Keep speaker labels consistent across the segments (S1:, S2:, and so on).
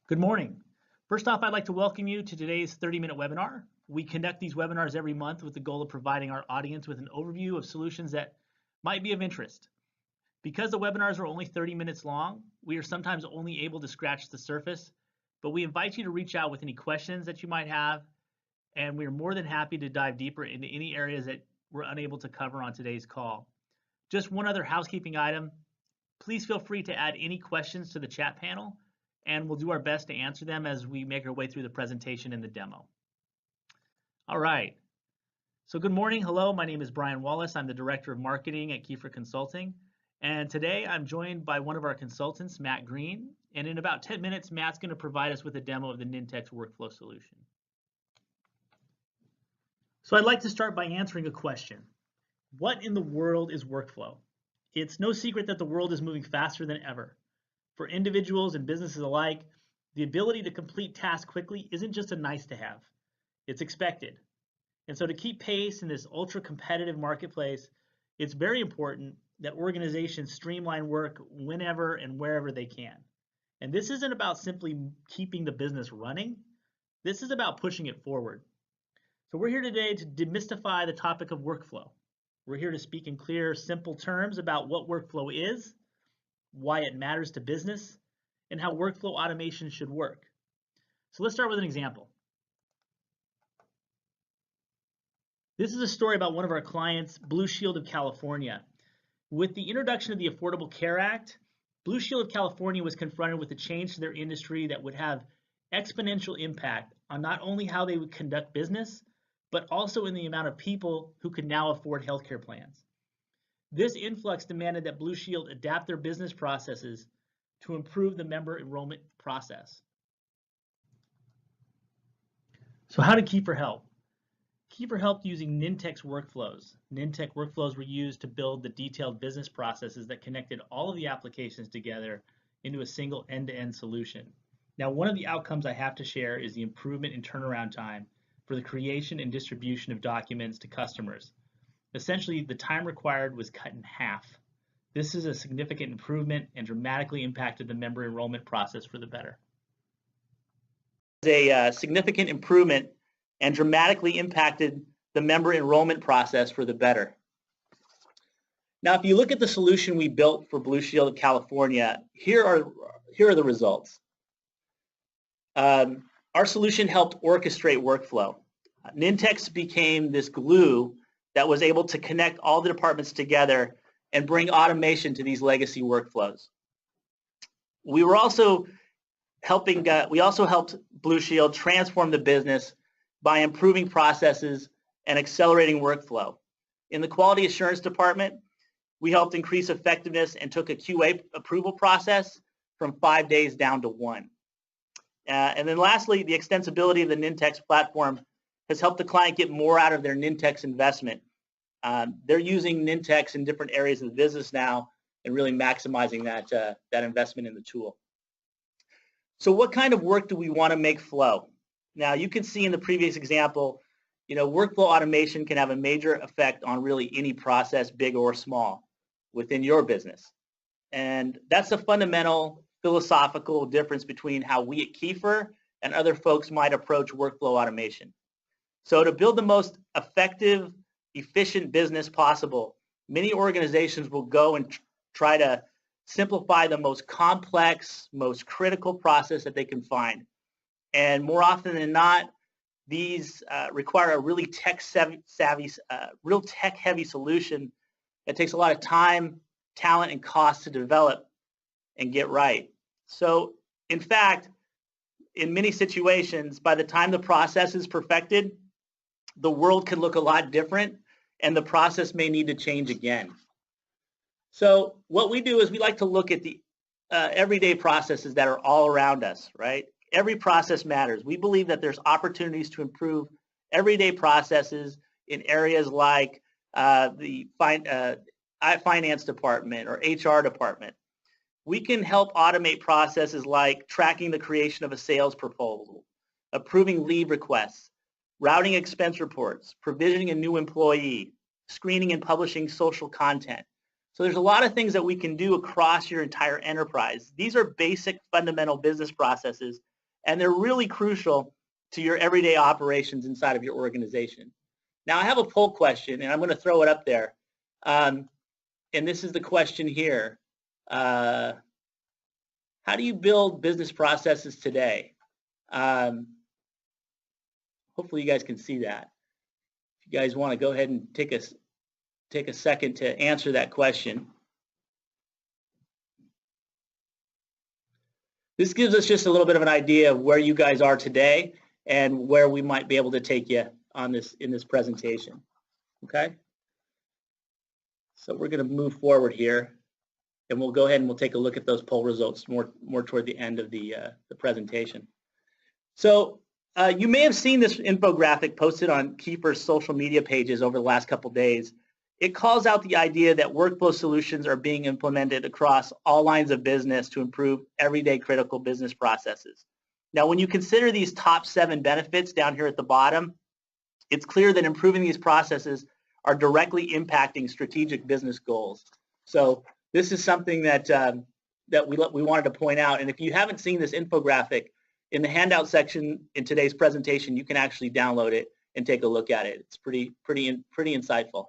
S1: Good morning. First off, I'd like to welcome you to today's 30-minute webinar. We conduct these webinars every month with the goal of providing our audience with an overview of solutions that might be of interest. Because the webinars are only 30 minutes long, we are sometimes only able to scratch the surface, but we invite you to reach out with any questions that you might have, and we are more than happy to dive deeper into any areas that we're unable to cover on today's call. Just one other housekeeping item. Please feel free to add any questions to the chat panel, and we'll do our best to answer them as we make our way through the presentation and the demo. All right, so good morning, hello, my name is Brian Wallace. I'm the Director of Marketing at Kiefer Consulting, and today I'm joined by one of our consultants, Matt Green, and in about 10 minutes, Matt's going to provide us with a demo of the Nintex Workflow solution. So I'd like to start by answering a question. What in the world is workflow? It's no secret that the world is moving faster than ever. For individuals and businesses alike, the ability to complete tasks quickly isn't just a nice to have, it's expected. And so to keep pace in this ultra competitive marketplace, it's very important that organizations streamline work whenever and wherever they can. And this isn't about simply keeping the business running, this is about pushing it forward. So we're here today to demystify the topic of workflow. We're here to speak in clear, simple terms about what workflow is, why it matters to business, and how workflow automation should work. So let's start with an example. This is a story about one of our clients, Blue Shield of California. With the introduction of the Affordable Care Act, Blue Shield of California was confronted with a change to their industry that would have exponential impact on not only how they would conduct business, but also in the amount of people who could now afford healthcare plans. This influx demanded that Blue Shield adapt their business processes to improve the member enrollment process. So how did Kiefer help? Kiefer helped using Nintex Workflows. Nintex Workflows were used to build the detailed business processes that connected all of the applications together into a single end-to-end solution. Now, one of the outcomes I have to share is the improvement in turnaround time for the creation and distribution of documents to customers. Essentially, the time required was cut in half. This is a significant improvement and dramatically impacted the member enrollment process for the better.
S2: A significant improvement and dramatically impacted the member enrollment process for the better. Now, if you look at the solution we built for Blue Shield of California, here are the results. Our solution helped orchestrate workflow. Nintex became this glue that was able to connect all the departments together and bring automation to these legacy workflows. We also helped Blue Shield transform the business by improving processes and accelerating workflow. In the quality assurance department, we helped increase effectiveness and took a QA approval process from 5 days down to 1. And then lastly, the extensibility of the Nintex platform has helped the client get more out of their Nintex investment. They're using Nintex in different areas of the business now and really maximizing that investment in the tool. So what kind of work do we want to make flow? Now, you can see in the previous example, workflow automation can have a major effect on really any process, big or small, within your business. And that's a fundamental philosophical difference between how we at Kiefer and other folks might approach workflow automation. So to build the most effective, efficient business possible, many organizations will go and try to simplify the most complex, most critical process that they can find. And more often than not, these require a really real tech-heavy solution that takes a lot of time, talent, and cost to develop and get right. So, in fact, in many situations, by the time the process is perfected, the world can look a lot different and the process may need to change again. So what we do is we like to look at the everyday processes that are all around us, right? Every process matters. We believe that there's opportunities to improve everyday processes in areas like the finance department or HR department. We can help automate processes like tracking the creation of a sales proposal, approving leave requests, routing expense reports, provisioning a new employee, screening and publishing social content. So there's a lot of things that we can do across your entire enterprise. These are basic fundamental business processes and they're really crucial to your everyday operations inside of your organization. Now, I have a poll question, and I'm going to throw it up there. And this is the question here. How do you build business processes today? Hopefully you guys can see that. If you guys want to go ahead and take a second to answer that question. This gives us just a little bit of an idea of where you guys are today and where we might be able to take you on in this presentation. Okay? So we're going to move forward here, and we'll go ahead and we'll take a look at those poll results more toward the end of the presentation. So you may have seen this infographic posted on Kiefer's social media pages over the last couple days. It calls out the idea that workflow solutions are being implemented across all lines of business to improve everyday critical business processes. Now, when you consider these top 7 benefits down here at the bottom, it's clear that improving these processes are directly impacting strategic business goals. So this is something that we wanted to point out. And if you haven't seen this infographic, in the handout section in today's presentation, you can actually download it and take a look at it. It's pretty insightful.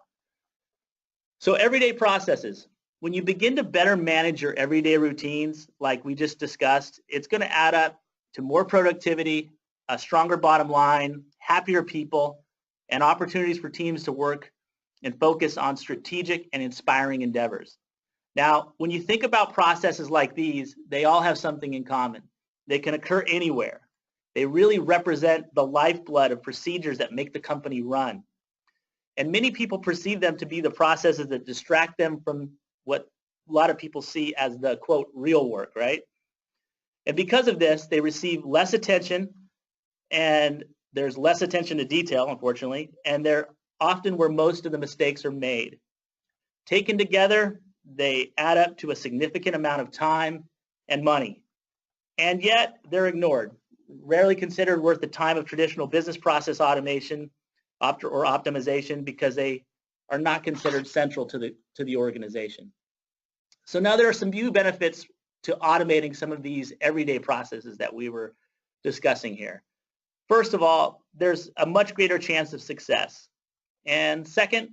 S2: So everyday processes. When you begin to better manage your everyday routines, like we just discussed, it's going to add up to more productivity, a stronger bottom line, happier people, and opportunities for teams to work and focus on strategic and inspiring endeavors. Now, when you think about processes like these, they all have something in common. They can occur anywhere. They really represent the lifeblood of procedures that make the company run. And many people perceive them to be the processes that distract them from what a lot of people see as the, quote, real work, right? And because of this, they receive less attention, and there's less attention to detail, unfortunately, and they're often where most of the mistakes are made. Taken together, they add up to a significant amount of time and money, and yet they're ignored, rarely considered worth the time of traditional business process automation or optimization because they are not considered central to the organization. So now there are some few benefits to automating some of these everyday processes that we were discussing here. First of all, there's a much greater chance of success. And second,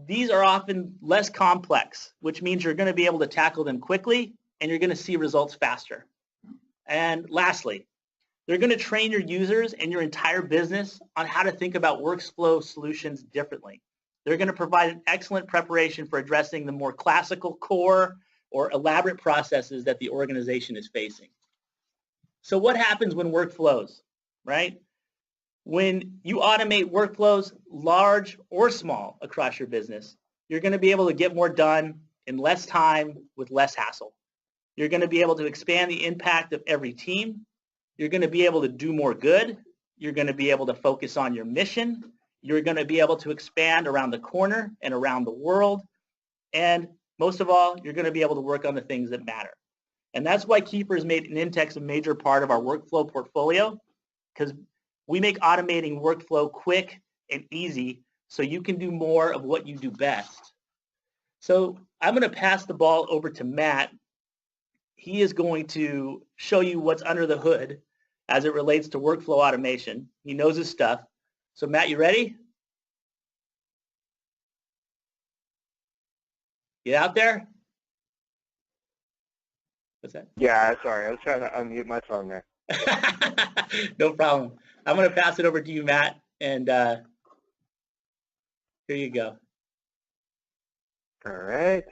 S2: these are often less complex, which means you're going to be able to tackle them quickly and you're going to see results faster. And lastly, they're going to train your users and your entire business on how to think about workflow solutions differently. They're going to provide an excellent preparation for addressing the more classical core or elaborate processes that the organization is facing. So what happens when work flows, right? When you automate workflows, large or small, across your business, you're going to be able to get more done in less time with less hassle. You're going to be able to expand the impact of every team. You're going to be able to do more good. You're going to be able to focus on your mission. You're going to be able to expand around the corner and around the world. And most of all, you're going to be able to work on the things that matter. And that's why Kiefer has made Nintex a major part of our workflow portfolio, because we make automating workflow quick and easy so you can do more of what you do best. So I'm going to pass the ball over to Matt. He is going to show you what's under the hood as it relates to workflow automation. He knows his stuff. So Matt, you ready? Get out there. What's that?
S3: Yeah, sorry. I was trying to unmute my phone there.
S2: No problem. I'm going to pass it over to you, Matt, and here you go.
S3: All right.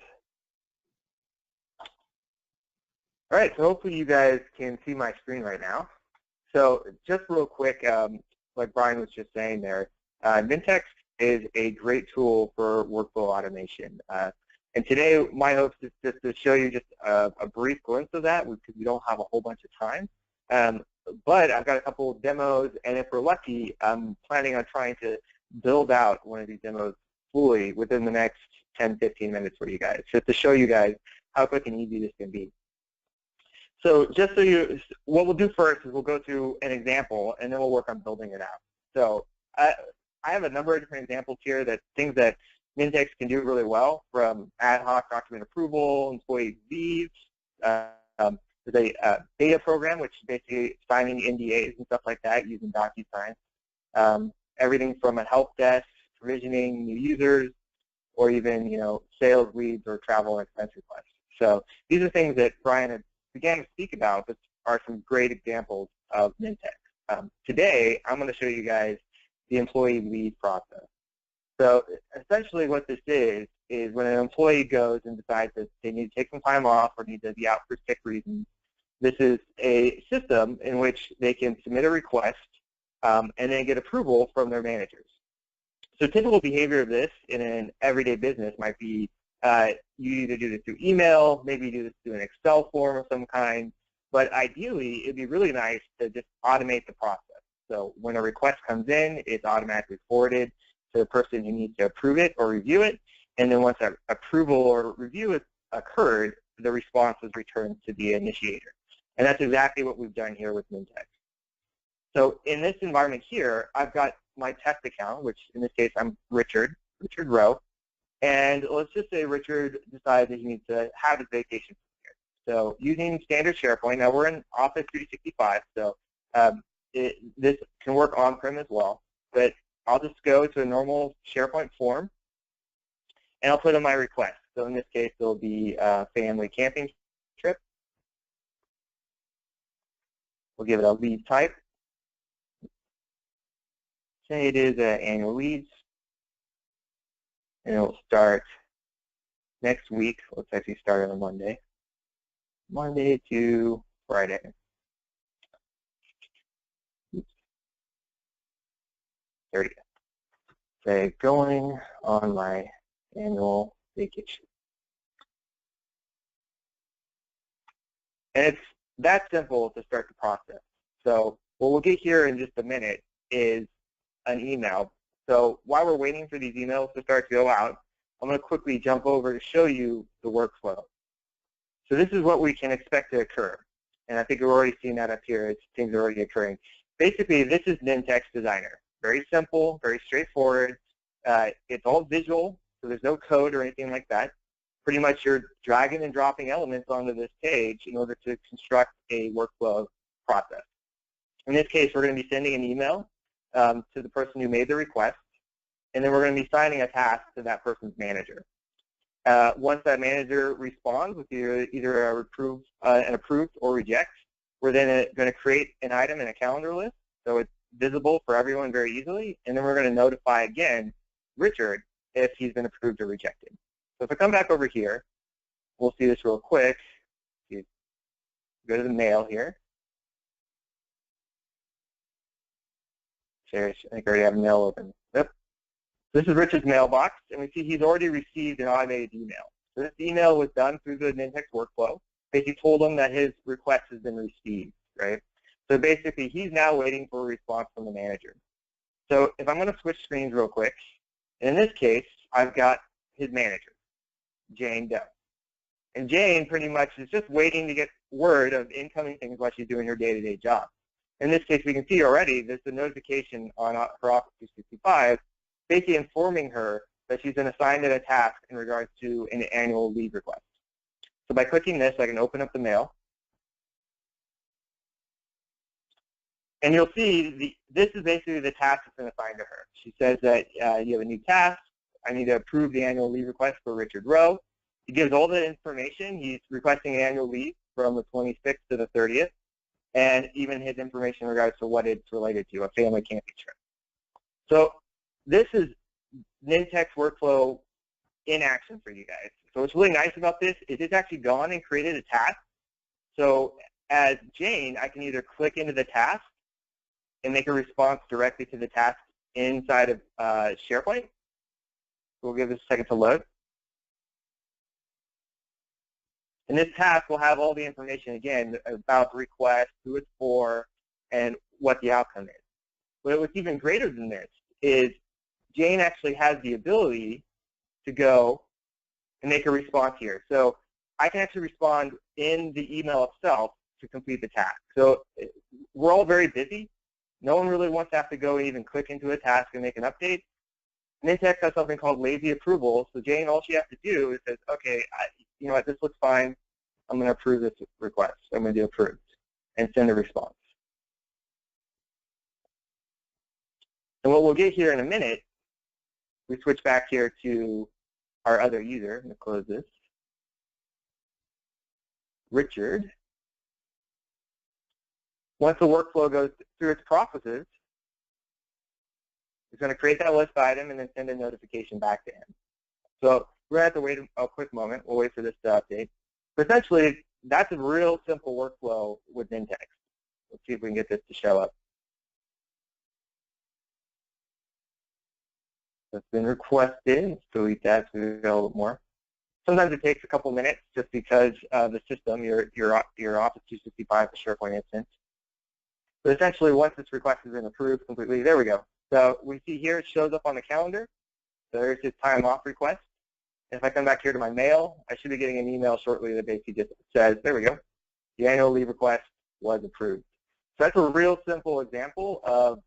S3: All right, so hopefully you guys can see my screen right now. So just real quick, like Brian was just saying there, Nintex is a great tool for workflow automation. And today my hope is just to show you just a brief glimpse of that because we don't have a whole bunch of time. But I've got a couple of demos, and if we're lucky, I'm planning on trying to build out one of these demos fully within the next 10, 15 minutes for you guys, just to show you guys how quick and easy this can be. So just so what we'll do first is we'll go through an example, and then we'll work on building it out. So I have a number of different examples here that things that Nintex can do really well, from ad hoc document approval, employee leaves, There's a beta program, which is basically signing NDAs and stuff like that using DocuSign. Everything from a help desk, provisioning new users, or even sales leads or travel and expense requests. So these are things that Brian began to speak about, but are some great examples of Nintex. Today, I'm going to show you guys the employee leave process. So essentially what this is when an employee goes and decides that they need to take some time off or need to be out for sick reasons, this is a system in which they can submit a request and then get approval from their managers. So typical behavior of this in an everyday business might be you either do this through email, maybe you do this through an Excel form of some kind, but ideally it'd be really nice to just automate the process. So when a request comes in, it's automatically forwarded to the person who needs to approve it or review it, and then once that approval or review has occurred, the response is returned to the initiator. And that's exactly what we've done here with Nintex. So in this environment here, I've got my test account, which in this case I'm Richard Rowe, and let's just say Richard decides that he needs to have his vacation here. So using standard SharePoint, now we're in Office 365, so this can work on-prem as well, but I'll just go to a normal SharePoint form, and I'll put in my request. So in this case, it'll be a family camping trip. We'll give it a leave type. Say it is annual leaves, and it will start next week. Let's actually start on a Monday to Friday. There you go. Say going on my annual vacation. And it's that simple to start the process. So what we'll get here in just a minute is an email. So while we're waiting for these emails to start to go out, I'm going to quickly jump over to show you the workflow. So this is what we can expect to occur. And I think we're already seeing that up here. Things are already occurring. Basically, this is Nintex Designer. Very simple, very straightforward. It's all visual, so there's no code or anything like that. Pretty much you're dragging and dropping elements onto this page in order to construct a workflow process. In this case, we're going to be sending an email to the person who made the request, and then we're going to be signing a task to that person's manager. Once that manager responds with either an approved or reject, we're then going to create an item in a calendar list, so it's visible for everyone very easily, and then we're going to notify again Richard if he's been approved or rejected. So if I come back over here, we'll see this real quick. Go to the mail here. I think I already have mail open. Yep. This is Richard's mailbox, and we see he's already received an automated email. So this email was done through the Nintex workflow. Basically told him that his request has been received, right? So basically, he's now waiting for a response from the manager. So if I'm going to switch screens real quick, in this case, I've got his manager, Jane Doe. And Jane pretty much is just waiting to get word of incoming things while she's doing her day-to-day job. In this case, we can see already there's a notification on her Office 365 basically informing her that she's been assigned a task in regards to an annual leave request. So by clicking this, I can open up the mail. And you'll see this is basically the task that's been assigned to her. She says that you have a new task. I need to approve the annual leave request for Richard Rowe. He gives all the information. He's requesting an annual leave from the 26th to the 30th, and even his information in regards to what it's related to, a family camping trip. So this is Nintex Workflow in action for you guys. So what's really nice about this is it's actually gone and created a task. So as Jane, I can either click into the task and make a response directly to the task inside of SharePoint. We'll give this a second to load. And this task will have all the information, again, about the request, who it's for, and what the outcome is. But what's even greater than this is Jane actually has the ability to go and make a response here. So I can actually respond in the email itself to complete the task. So we're all very busy. No one really wants to have to go and even click into a task and make an update. Nintex has something called lazy approval. So Jane, all she has to do is says, okay, you know what, this looks fine. I'm going to approve this request. I'm going to do approved and send a response. And what we'll get here in a minute, we switch back here to our other user. I'm going to close this. Richard. Once the workflow goes through its processes, it's going to create that list item and then send a notification back to him. So we're going to have to wait a quick moment. We'll wait for this to update. But essentially, that's a real simple workflow with Nintex. Let's see if we can get this to show up. That's been requested. Let's delete that so we got a little more. Sometimes it takes a couple minutes just because the system, your Office 365, the SharePoint instance. But essentially, once this request has been approved completely, there we go. So we see here it shows up on the calendar. So there's his time off request. And if I come back here to my mail, I should be getting an email shortly that basically just says, there we go, the annual leave request was approved. So that's a real simple example of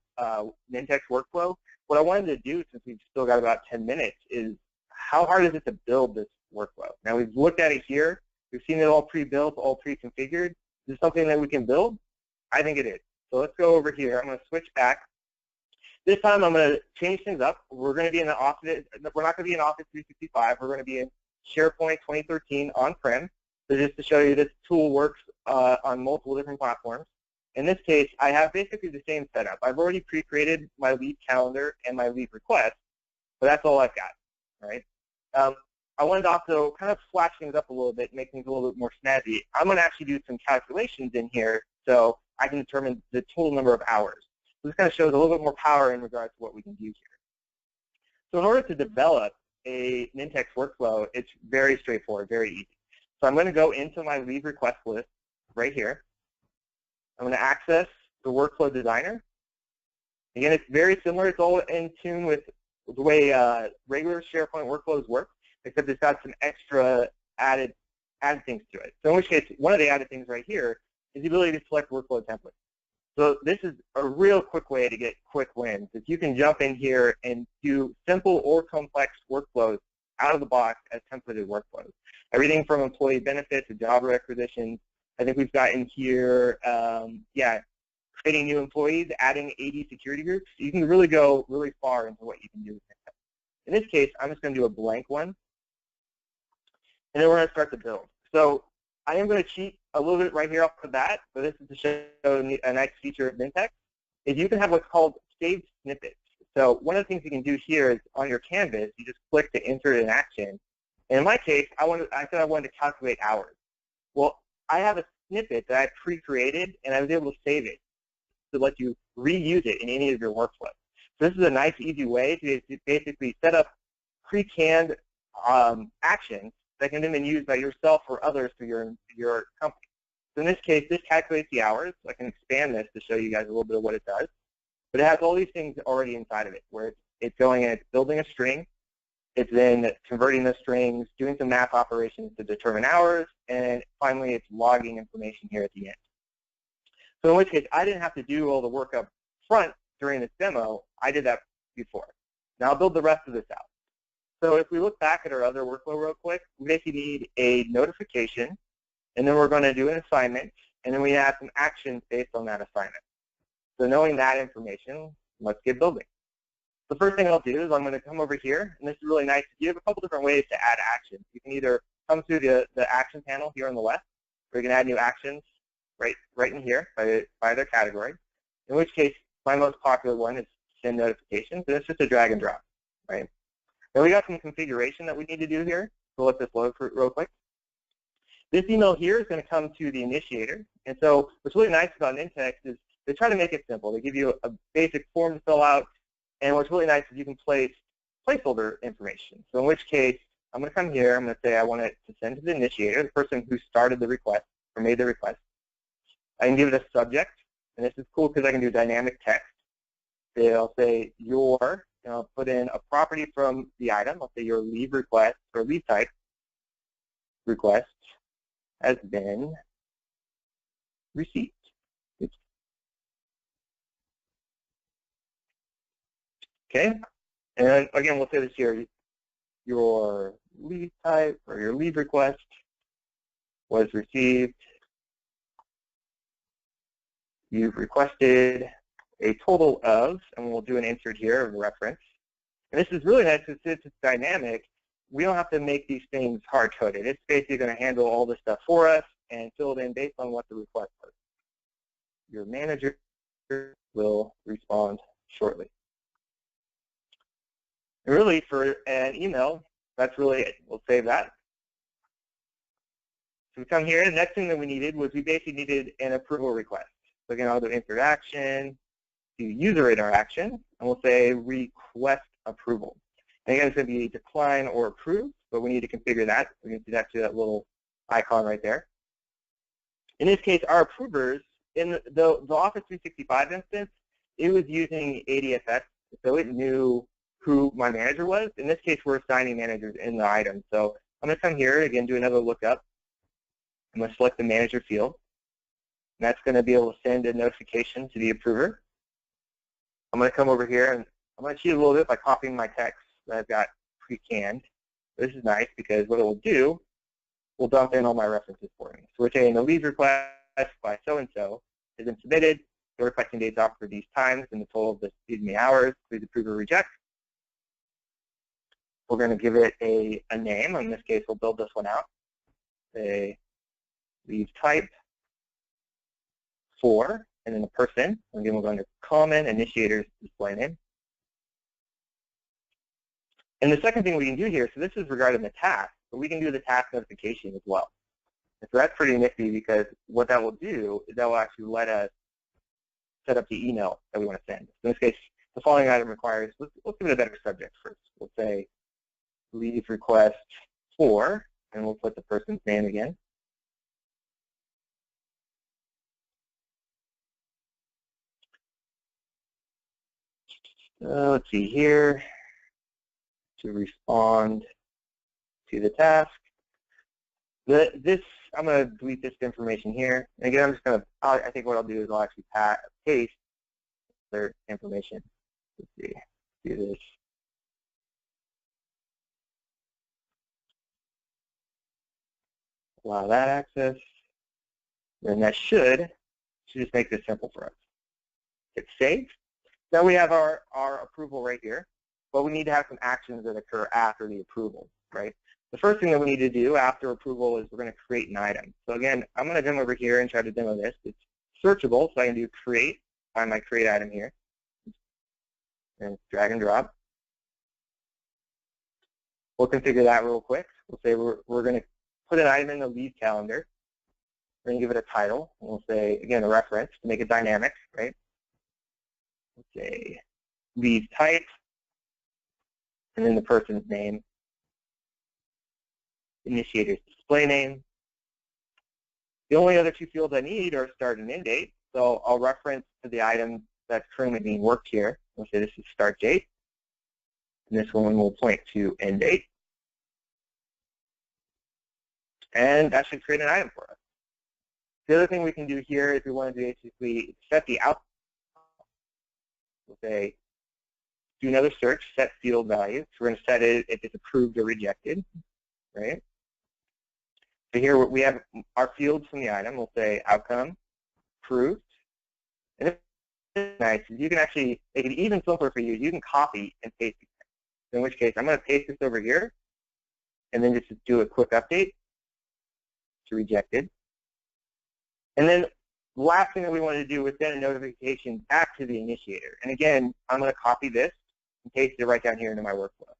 S3: Nintex workflow. What I wanted to do, since we've still got about 10 minutes, is how hard is it to build this workflow? Now we've looked at it here. We've seen it all pre-built, all pre-configured. Is this something that we can build? I think it is. So let's go over here. I'm going to switch back. This time I'm going to change things up. We're going to be in the Office. We're not going to be in Office 365. We're going to be in SharePoint 2013 on-prem. So just to show you, this tool works on multiple different platforms. In this case, I have basically the same setup. I've already pre-created my leave calendar and my leave request, but that's all I've got. All right. I wanted to also kind of flash things up a little bit, make things a little bit more snazzy. I'm going to actually do some calculations in here so I can determine the total number of hours. So this kind of shows a little bit more power in regards to what we can do here. So in order to develop a Nintex workflow, it's very straightforward, very easy. So I'm going to go into my leave request list right here. I'm going to access the workflow designer. Again, it's very similar. It's all in tune with the way regular SharePoint workflows work, except it's got some extra added things to it. So in which case, one of the added things right here is the ability to select workflow templates. So this is a real quick way to get quick wins. If you can jump in here and do simple or complex workflows out of the box as templated workflows. Everything from employee benefits to job requisitions. I think we've got in here, creating new employees, adding AD security groups. You can really go really far into what you can do with Nintex. In this case, I'm just going to do a blank one, and then we're going to start to build. So I am going to cheat a little bit right here off the bat, but this is to show a nice feature of Nintex, is you can have what's called saved snippets. So one of the things you can do here is on your canvas, you just click to insert an action. And in my case, I said I wanted to calculate hours. Well, I have a snippet that I pre-created, and I was able to save it to let you reuse it in any of your workflows. So this is a nice, easy way to basically set up pre-canned actions that can then be used by yourself or others through your company. So in this case, this calculates the hours. I can expand this to show you guys a little bit of what it does. But it has all these things already inside of it, where it's going and it's building a string. It's then converting the strings, doing some math operations to determine hours, and finally it's logging information here at the end. So in which case, I didn't have to do all the work up front during this demo. I did that before. Now I'll build the rest of this out. So if we look back at our other workflow real quick, we basically need a notification, and then we're going to do an assignment, and then we have some actions based on that assignment. So knowing that information, let's get building. The first thing I'll do is I'm going to come over here, and this is really nice. You have a couple different ways to add actions. You can either come through the action panel here on the left, or you can add new actions right in here by their category, in which case my most popular one is send notifications, and it's just a drag and drop, right? Then we got some configuration that we need to do here, so let this load real quick. This email here is going to come to the initiator, and so what's really nice about Nintex is they try to make it simple. They give you a basic form to fill out, and what's really nice is you can place placeholder information. So in which case, I'm going to come here, I'm going to say I want it to send to the initiator, the person who started the request or made the request. I can give it a subject, and this is cool because I can do dynamic text. So I'll say your, and I'll put in a property from the item. I'll say your leave request or leave type request has been received. Oops. Okay, and again, we'll say this here, your leave type or your leave request was received. You've requested a total of, and we'll do an insert here of reference. And this is really nice because since it's dynamic, we don't have to make these things hard-coded. It's basically going to handle all this stuff for us and fill it in based on what the request was. Your manager will respond shortly. And really, for an email, that's really it. We'll save that. So we come here. The next thing that we needed was we basically needed an approval request. So again, I'll do insert action, do user interaction, and we'll say request approval. And again, it's going to be decline or approve, but we need to configure that. We can see that to that little icon right there. In this case, our approvers, in the Office 365 instance, it was using ADFS, so it knew who my manager was. In this case, we're assigning managers in the item. So I'm going to come here, again, do another lookup. I'm going to select the manager field. And that's going to be able to send a notification to the approver. I'm going to come over here, and I'm going to cheat a little bit by copying my text that I've got pre-canned. This is nice because what it will do, will dump in all my references for me. So we're saying the leave request by so-and-so has been submitted. The requesting dates offered these times and the total of the many hours. Please approve or reject. We're going to give it a name. In this case, we'll build this one out. Say leave type for, and then the person. Again, we'll go under common initiators display name. And the second thing we can do here, so this is regarding the task, but we can do the task notification as well. And so that's pretty nifty because what that will do is that will actually let us set up the email that we want to send. In this case, the following item requires, let's give it a better subject first. We'll say leave request for, and we'll put the person's name again. Let's see here, to respond to the task. I'm going to delete this information here. And again, I'm just going to, I think what I'll do is I'll actually paste their information. Let's see, do this. Allow that access. And that should just make this simple for us. Hit save. Now we have our approval right here, but we need to have some actions that occur after the approval, right? The first thing that we need to do after approval is we're going to create an item. So again, I'm going to come over here and try to demo this. It's searchable, so I can do create, find my create item here, and drag and drop. We'll configure that real quick. We'll say we're going to put an item in the leave calendar. We're going to give it a title. We'll say, again, a reference to make it dynamic, right? Let's say leave type, and then the person's name, initiator's display name. The only other two fields I need are start and end date. So I'll reference to the item that's currently being worked here. We'll say this is start date, and this one will point to end date. And that should create an item for us. The other thing we can do here is we want to basically set the output. We'll say, do another search, set field value. So we're going to set it if it's approved or rejected, right? So here we have our fields from the item. We'll say outcome, approved. And if it's nice, you can actually make it even simpler for you. You can copy and paste it. In which case, I'm going to paste this over here, and then just do a quick update to rejected. And then the last thing that we wanted to do was send a notification back to the initiator. And again, I'm going to copy this and paste it right down here into my workflow.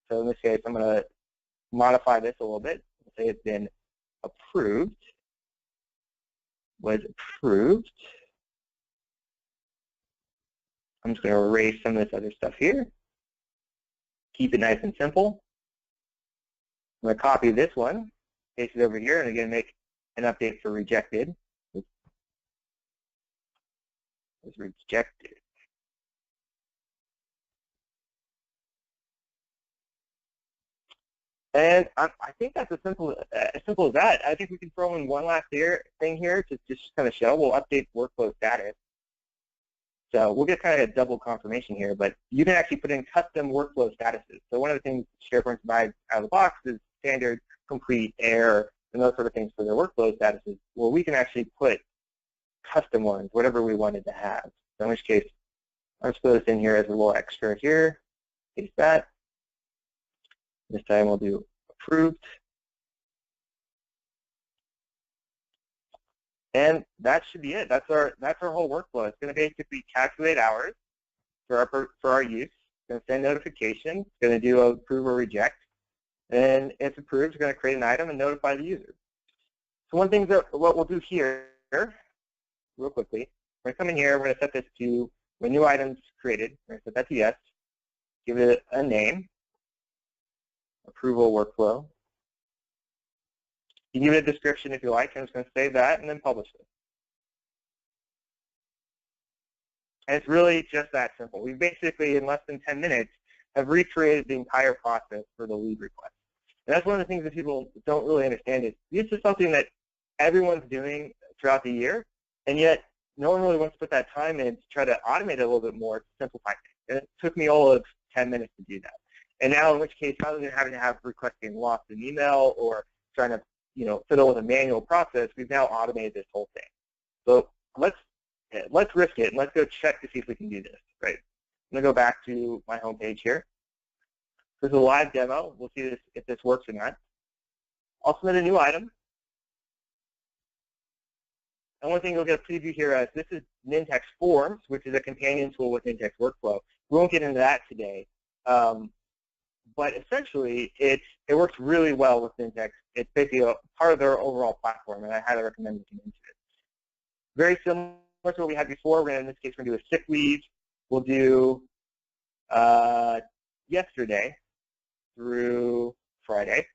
S3: So in this case, I'm going to modify this a little bit. Say it's been approved, was approved. I'm just going to erase some of this other stuff here. Keep it nice and simple. I'm going to copy this one, paste it over here, and again make an update for rejected. Was rejected. And I think that's as simple as that. I think we can throw in one last thing here to just kind of show. We'll update workflow status. So we'll get kind of a double confirmation here, but you can actually put in custom workflow statuses. So one of the things SharePoint provides out of the box is standard, complete, error, and those sort of things for their workflow statuses, well, we can actually put custom ones, whatever we wanted to have. So in which case, I'll just put this in here as a little extra here, paste that. This time we'll do approved. And that should be it. That's our whole workflow. It's going to basically calculate hours for our use. It's going to send notification. It's going to do a approve or reject. And if approved, it's going to create an item and notify the user. So one thing that what we'll do here, real quickly, we're going to come in here. We're going to set this to when new items created. We're going to set that to yes. Give it a name, approval workflow. You can give it a description if you like. I'm just going to save that and then publish it. And it's really just that simple. We basically, in less than 10 minutes, have recreated the entire process for the lead request. And that's one of the things that people don't really understand is this is something that everyone's doing throughout the year, and yet no one really wants to put that time in to try to automate it a little bit more to simplify things. And it took me all of 10 minutes to do that. And now, in which case, rather than having to have requests getting lost in email or trying to fiddle with a manual process, we've now automated this whole thing. So let's risk it and let's go check to see if we can do this. Right? I'm going to go back to my home page here. This is a live demo. We'll see if this works or not. I'll submit a new item. And one thing you'll get a preview here as this is Nintex Forms, which is a companion tool with Nintex Workflow. We won't get into that today. But essentially, it works really well with Nintex. It's basically a part of their overall platform, and I highly recommend looking into it. Very similar to what we had before. In this case, we're going to do a sick leave. We'll do yesterday through Friday.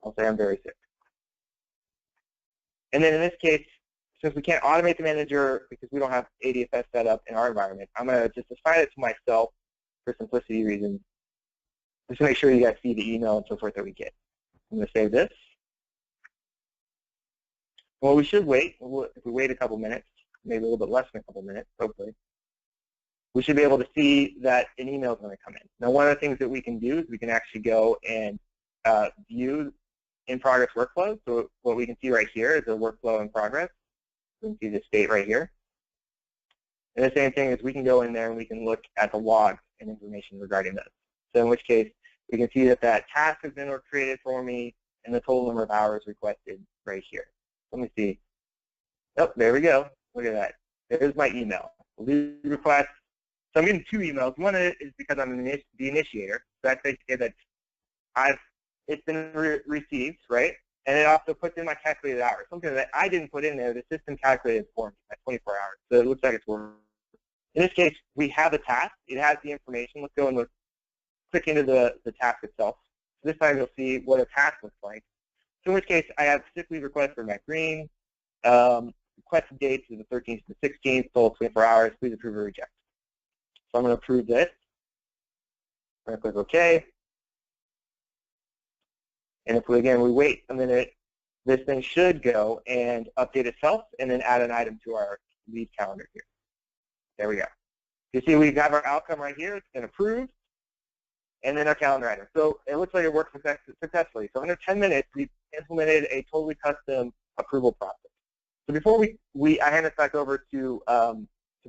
S3: I'll say I'm very sick. And then in this case, since we can't automate the manager because we don't have ADFS set up in our environment, I'm going to just assign it to myself for simplicity reasons, just to make sure you guys see the email and so forth that we get. I'm going to save this. Well, we should wait. If we wait a couple minutes, maybe a little bit less than a couple minutes, hopefully, we should be able to see that an email is going to come in. Now, one of the things that we can do is we can actually go and view in-progress workflows. So what we can see right here is a workflow in progress. We can see the state right here. And the same thing is we can go in there and we can look at the logs and information regarding this. So in which case, we can see that that task has been created for me and the total number of hours requested right here. Let me see. Oh, there we go. Look at that. There's my email. Lead request. So I'm getting two emails. One is because I'm the initiator. So that's basically that it's been received, right? And it also puts in my calculated hours. Something that I didn't put in there, the system calculated for me at 24 hours. So it looks like it's working. In this case, we have a task. It has the information. Let's go and click into the task itself. So this time you'll see what a task looks like. So in which case, I have sick leave request for Matt Green. Requested dates is the 13th to the 16th, total 24 hours. Please approve or reject. So I'm going to approve this. I'm going to click OK. And if we wait a minute, this thing should go and update itself and then add an item to our lead calendar here. There we go. You see we got our outcome right here. It's been approved. And then our calendar item. So it looks like it worked successfully. So under 10 minutes, we implemented a totally custom approval process. So before I hand this back over to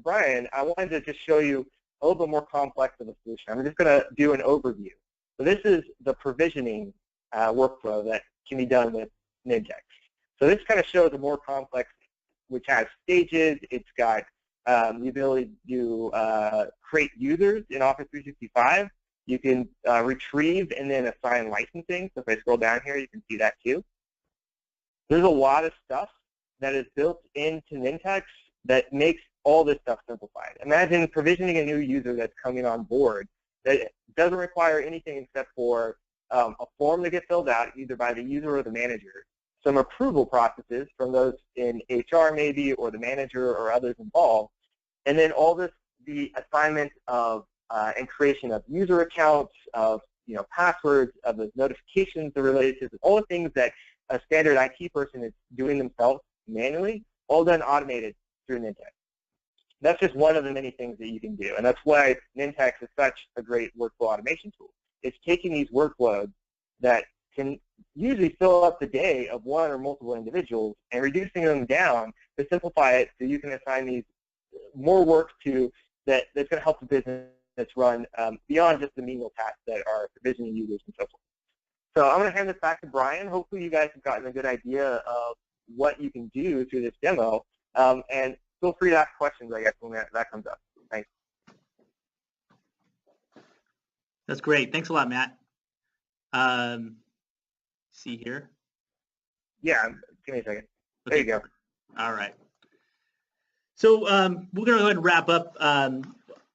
S3: Brian, I wanted to just show you a little bit more complex of a solution. I'm just going to do an overview. So this is the provisioning workflow that can be done with Nintex. So this kind of shows a more complex, which has stages. It's got the ability to create users in Office 365. You can retrieve and then assign licensing. So if I scroll down here, you can see that too. There's a lot of stuff that is built into Nintex that makes all this stuff simplified. Imagine provisioning a new user that's coming on board that doesn't require anything except for a form to get filled out either by the user or the manager, some approval processes from those in HR maybe or the manager or others involved, and then all this, the assignment of and creation of user accounts, of passwords, of the notifications that are related to this, all the things that a standard IT person is doing themselves manually, all done automated through Nintex. That's just one of the many things that you can do, and that's why Nintex is such a great workflow automation tool. It's taking these workloads that can usually fill up the day of one or multiple individuals, and reducing them down to simplify it so you can assign these more work to that's going to help the business run beyond just the menial tasks that are provisioning users and so forth. So I'm going to hand this back to Brian. Hopefully you guys have gotten a good idea of what you can do through this demo, and feel free to ask questions, I guess, when that comes up. Thanks.
S1: That's great. Thanks a lot, Matt. See here.
S3: Yeah, give me a second. There you go.
S1: All right. So we're going to go ahead and wrap up.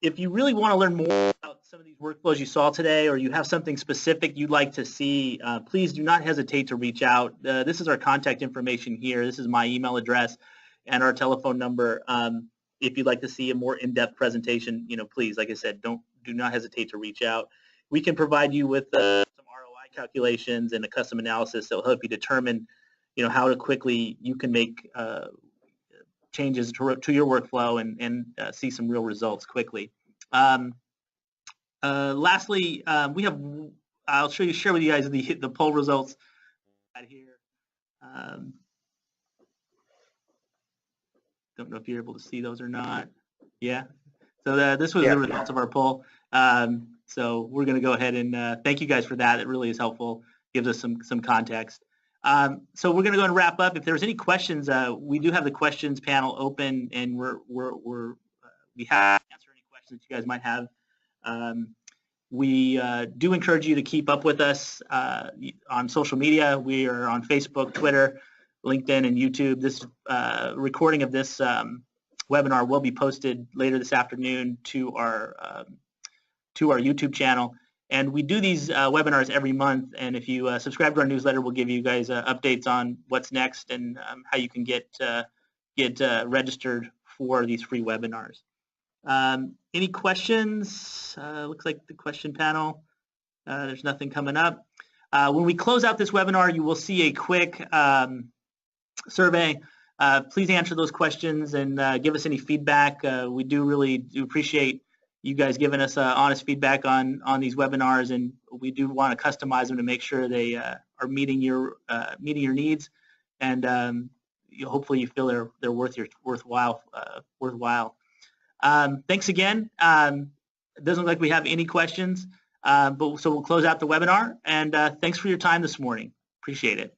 S1: If you really want to learn more about some of these workflows you saw today, or you have something specific you'd like to see, please do not hesitate to reach out. This is our contact information here. This is my email address and our telephone number. If you'd like to see a more in-depth presentation, please, like I said, do not hesitate to reach out. We can provide you with some ROI calculations and a custom analysis that will help you determine, how to quickly you can make changes to your workflow and see some real results quickly. Lastly, I'll share with you guys the poll results here. Don't know if you're able to see those or not. Yeah. So this was the results of our poll. So we're going to go ahead and thank you guys for that. It really is helpful. Gives us some context. So we're going to go and wrap up. If there's any questions, we do have the questions panel open, and we have to answer any questions you guys might have. We do encourage you to keep up with us on social media. We are on Facebook, Twitter, LinkedIn, and YouTube. This recording of this webinar will be posted later this afternoon to our YouTube channel. And we do these webinars every month, and if you subscribe to our newsletter, we'll give you guys updates on what's next and how you can get registered for these free webinars. Any questions? Looks like the question panel, there's nothing coming up. When we close out this webinar, you will see a quick survey. Please answer those questions and give us any feedback. We do really appreciate you guys giving us honest feedback on these webinars, and we do want to customize them to make sure they are meeting your needs, and hopefully you feel they're worthwhile. Thanks again. It doesn't look like we have any questions, so we'll close out the webinar, and thanks for your time this morning. Appreciate it.